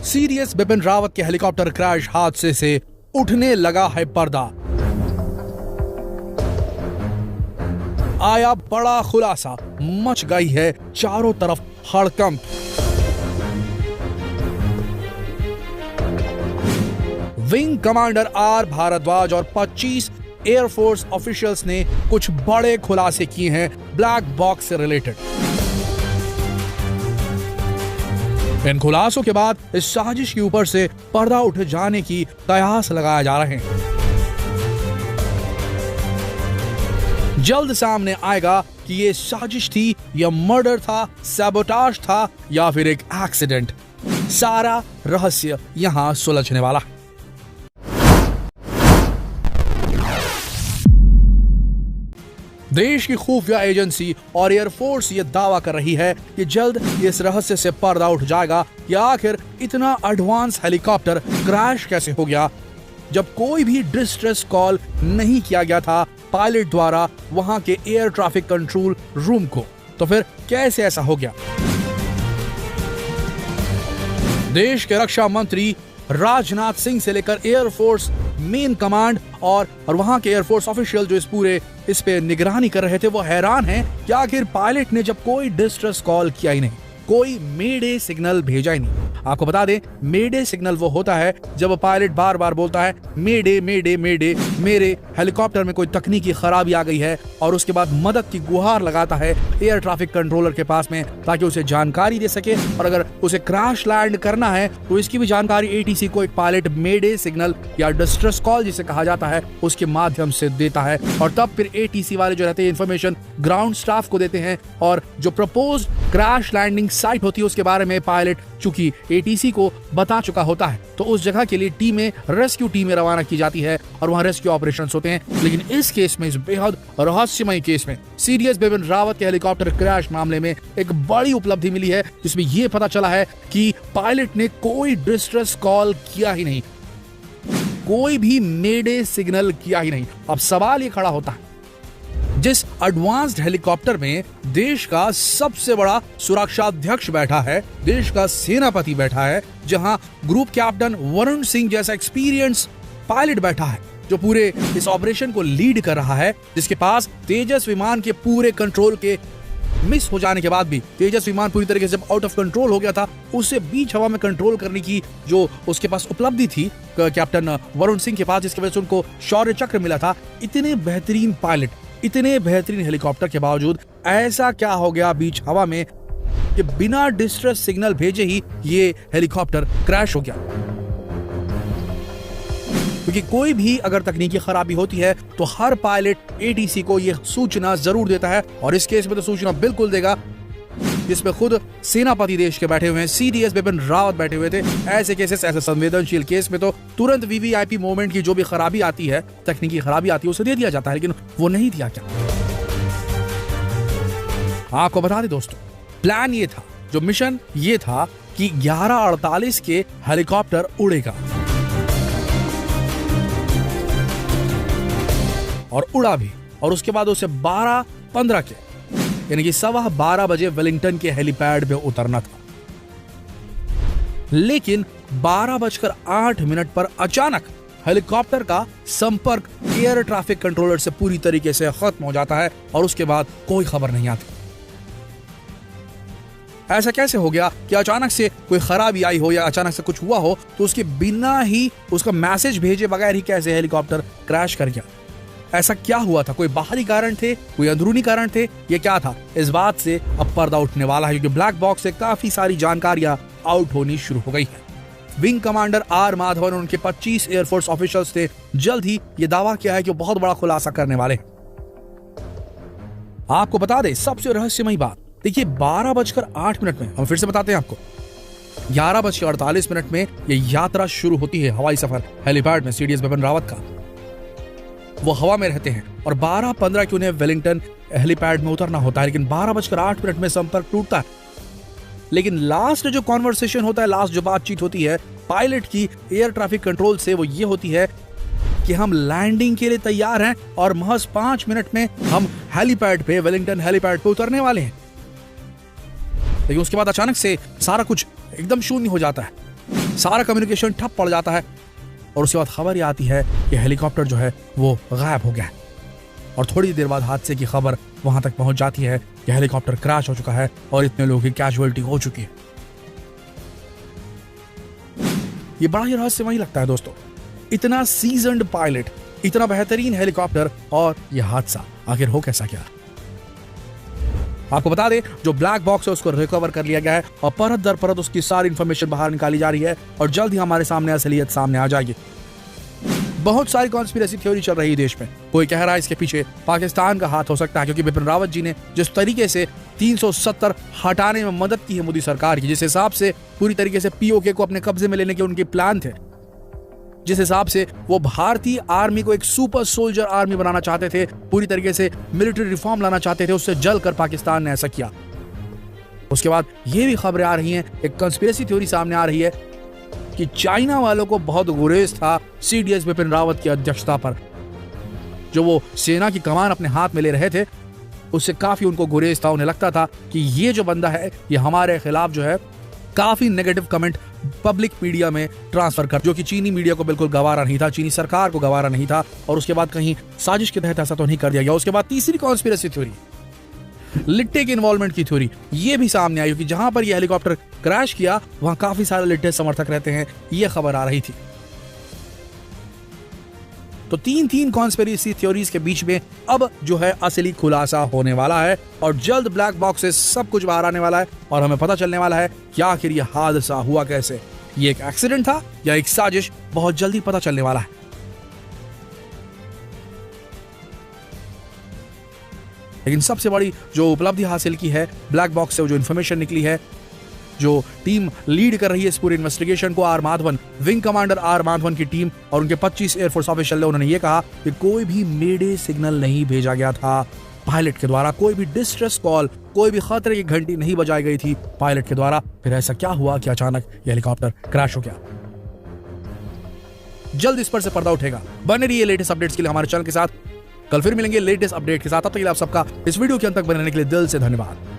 CDS Bipin Rawat के helicopter crash हादसे से उठने लगा है पर्दा। आया बड़ा खुलासा, मच गई है चारों तरफ हड़कंप। विंग कमांडर आर भारद्वाज और 25 एयरफोर्स ऑफिशियल्स ने कुछ बड़े खुलासे किए हैं ब्लैक बॉक्स से रिलेटेड। इन खुलासों के बाद इस साजिश के ऊपर से पर्दा उठ जाने की कयास लगाए जा रहे हैं। जल्द सामने आएगा कि ये साजिश थी या मर्डर था, सैबोटाज था या फिर एक एक्सीडेंट। सारा रहस्य यहां सुलझने वाला है। देश की खुफिया एजेंसी और एयरफोर्स ये दावा कर रही है कि जल्द इस रहस्य से पर्दा उठ जाएगा कि आखिर इतना एडवांस हेलीकॉप्टर क्रैश कैसे हो गया, जब कोई भी डिस्ट्रेस कॉल नहीं किया गया था पायलट द्वारा वहां के एयर ट्रैफिक कंट्रोल रूम को। तो फिर कैसे ऐसा हो गया? देश के रक्षा मंत्री राजनाथ सिंह से लेकर एयरफोर्स मेन कमांड और वहां के एयरफोर्स ऑफिशियल जो इस पे निगरानी कर रहे थे, वो हैरान हैं कि आखिर पायलट ने जब कोई डिस्ट्रेस कॉल किया ही नहीं, कोई मेडे सिग्नल भेजा ही नहीं। आपको बता दें, मेडे सिग्नल वो होता है जब पायलट बार बार बोलता है मेडे मेडे मेडे, मेरे हेलीकॉप्टर में कोई तकनीकी खराबी आ गई है, और उसके बाद मदद की गुहार लगाता है एयर ट्रैफिक कंट्रोलर के पास में ताकि उसे जानकारी दे सके, और अगर उसे क्रैश लैंड करना है तो इसकी भी जानकारी एटीसी को एक पायलट मेडे सिग्नल या डिस्ट्रेस कॉल जिसे कहा जाता है उसके माध्यम से देता है, और तब फिर एटीसी वाले जो रहते हैं इंफॉर्मेशन ग्राउंड स्टाफ को देते हैं, और जो प्रपोज्ड क्रैश लैंडिंग साइट होती है उसके बारे में पायलट चूंकि एटीसी को बता चुका होता है तो उस जगह के लिए टीमें, रेस्क्यू टीमें रवाना की जाती है और वहां रेस्क्यू ऑपरेशंस होते हैं। लेकिन इस केस में, इस बेहद रहस्यमय केस में, सीडीएस बिपिन रावत के हेलीकॉप्टर क्रैश मामले में एक बड़ी उपलब्धि मिली है, जिसमें यह पता चला है कि पायलट ने कोई डिस्ट्रेस कॉल किया ही नहीं, कोई भी मेडे सिग्नल किया ही नहीं। अब सवाल ये खड़ा होता है, जिस एडवांस्ड हेलीकॉप्टर में देश का सबसे बड़ा सुरक्षा अध्यक्ष बैठा है, देश का सेनापति बैठा है, जहां ग्रुप कैप्टन वरुण सिंह जैसा एक्सपीरियंस पायलट बैठा है जो पूरे इस ऑपरेशन को लीड कर रहा है, जिसके पास तेजस विमान के पूरे कंट्रोल के मिस हो जाने के बाद भी, तेजस विमान पूरी तरीके से आउट ऑफ कंट्रोल हो गया था, उसे बीच हवा में कंट्रोल करने की जो उसके पास उपलब्धि थी कैप्टन वरुण सिंह के पास, जिसकी वजह से उनको शौर्य चक्र मिला था। इतने बेहतरीन पायलट, इतने बेहतरीन हेलीकॉप्टर के बावजूद ऐसा क्या हो गया बीच हवा में कि बिना डिस्ट्रेस सिग्नल भेजे ही ये हेलीकॉप्टर क्रैश हो गया? क्योंकि कोई भी अगर तकनीकी खराबी होती है तो हर पायलट एटीसी को यह सूचना जरूर देता है, और इस केस में तो सूचना बिल्कुल देगा, जिसमें खुद सेनापति देश के बैठे हुए हैं, सीडीएस बिपिन रावत बैठे हुए थे। ऐसे केसेस, ऐसे संवेदनशील केस में तो तुरंत वीवीआईपी मूवमेंट की जो भी खराबी आती है, तकनीकी खराबी आती है, उसे दे दिया जाता है, लेकिन वो नहीं दिया क्या? आपको बता दें दोस्तों, प्लान ये था, जो मिशन ये था कि 11:48 के हेलीकॉप्टर उड़ेगा, और उड़ा भी, और उसके बाद उसे 12:15 के यानी कि 12:15 बजे वेलिंगटन के हेलीपैड पे उतरना था। लेकिन 12:08 पर अचानक हेलीकॉप्टर का संपर्क एयर ट्रैफिक कंट्रोलर से पूरी तरीके से खत्म हो जाता है, और उसके बाद कोई खबर नहीं आती। ऐसा कैसे हो गया कि अचानक से कोई खराबी आई हो या अचानक से कुछ हुआ हो तो उसके बिना ही, उसका मैसेज भेजे बगैर ही कैसे हेलीकॉप्टर क्रैश कर गया? ऐसा क्या हुआ था? कोई बाहरी कारण थे, कोई अंदरूनी कारण थे, ये क्या था? इस बात से अब पर्दा उठने वाला है, क्योंकि ब्लैक बॉक्स से काफी सारी जानकारियां आउट होनी शुरू हो गई है। विंग कमांडर आर माधवन और उनके 25 एयरफोर्स ऑफिशियल्स ने जल्द ही ये दावा किया है कि वो बहुत बड़ा खुलासा करने वाले हैं। आपको बता दें सबसे रहस्यमयी बात, देखिए 12:08 में, हम फिर से बताते हैं आपको, 11:48 में ये यात्रा शुरू होती है, हवाई सफर हेलीपैड में सीडीएस बिपिन रावत का। वो हवा में रहते हैं और 12:15 की उन्हें वेलिंगटन हेलीपैड में उतरना होता है, लेकिन 12:08 में संपर्क टूटता है। लेकिन लास्ट जो कॉन्वर्सेशन होता है, लास्ट जो बातचीत होती है पायलट की एयर ट्रैफिक कंट्रोल से, वो ये होती है कि हम लैंडिंग के लिए तैयार हैं और महज 5 मिनट में हम हेलीपैड पे, वेलिंगटन हेलीपैड पे उतरने वाले हैं। लेकिन उसके बाद अचानक से सारा कुछ एकदम शून्य हो जाता है, सारा कम्युनिकेशन ठप पड़ जाता है और उसके बाद खबर ये आती है कि हेलीकॉप्टर जो है वो गायब हो गया है। और थोड़ी देर बाद हादसे की खबर वहां तक पहुंच जाती है कि हेलीकॉप्टर क्रैश हो चुका है और इतने लोगों की कैजुअलिटी हो चुकी है। ये बड़ा ही रहस्यमयी लगता है दोस्तों, इतना सीजन्ड पायलट, इतना बेहतरीन हेलीकॉप्टर और यह हादसा आखिर हो कैसा क्या। आपको बता दें, जो ब्लैक बॉक्स है उसको रिकवर कर लिया गया है और परत दर परत उसकी सारी इंफॉर्मेशन बाहर निकाली जा रही है और जल्द ही हमारे सामने असलियत सामने आ जाएगी। बहुत सारी कॉन्स्पिरेसी थ्योरी चल रही है देश में। कोई कह रहा है इसके पीछे पाकिस्तान का हाथ हो सकता है, क्योंकि बिपिन रावत जी ने जिस तरीके से 370 हटाने में मदद की है मोदी सरकार की, जिस हिसाब से पूरी तरीके से पीओके को अपने कब्जे में लेने के उनके प्लान थे, जिस हिसाब से वो भारतीय आर्मी को एक सुपर सोल्जर आर्मी बनाना चाहते थे, पूरी तरीके से मिलिट्री रिफॉर्म लाना चाहते थे, उससे जलकर पाकिस्तान ने ऐसा किया। उसके बाद ये भी खबरें आ रही हैं, एक कंस्पिरेसी थ्योरी सामने आ रही है कि चाइना वालों को बहुत गुरेज था सीडीएस बिपिन रावत की अध्यक्षता पर। जो वो सेना की कमान अपने हाथ में ले रहे थे, उससे काफी उनको गुरेज था। उन्हें लगता था कि ये जो बंदा है ये हमारे खिलाफ जो है काफी नेगेटिव कमेंट पब्लिक मीडिया में ट्रांसफर कर, जो कि चीनी मीडिया को बिल्कुल गवारा नहीं था, चीनी सरकार को गवारा नहीं था। और उसके बाद कहीं साजिश के तहत ऐसा तो नहीं कर दिया गया। उसके बाद तीसरी कॉन्स्पिरेसी थ्योरी, लिट्टे के इन्वॉल्वमेंट की थ्योरी, ये भी सामने आई कि जहां पर यह हेलीकॉप्टर क्रैश किया वहां काफी सारे लिट्टे समर्थक रहते हैं, यह खबर आ रही थी। तो तीन कॉन्स्पिरेसी थ्योरीज के बीच में अब जो है असली खुलासा होने वाला है और जल्द ब्लैक बॉक्स से सब कुछ बाहर आने वाला है और हमें पता चलने वाला है कि आखिर यह हादसा हुआ कैसे। ये एक एक्सीडेंट था या एक साजिश, बहुत जल्दी पता चलने वाला है। लेकिन सबसे बड़ी जो उपलब्धि हासिल की है ब्लैक बॉक्स से, जो इन्फॉर्मेशन निकली है, जो टीम लीड कर रही है इस पूरे इन्वेस्टिगेशन को, R Madhavan, wing commander R Madhavan की टीम और उनके 25 एयरफोर्स ऑफिशियल ने, उन्होंने ये कहा कि कोई भी मेडे सिग्नल नहीं भेजा गया था पायलट के द्वारा, कोई भी डिस्ट्रेस कॉल, कोई भी खतरे की घंटी नहीं बजाई गई थी पायलट के द्वारा। फिर ऐसा क्या हुआ कि अचानक ये हेलीकॉप्टर क्रैश हो गया? जल्द इस पर से पर्दा उठेगा। बने रहिए लेटेस्ट अपडेट्स के लिए हमारे चैनल के साथ। कल फिर मिलेंगे लेटेस्ट अपडेट के साथ। तब तक के लिए आप सबका इस वीडियो के अंत तक बने रहने के लिए दिल से धन्यवाद।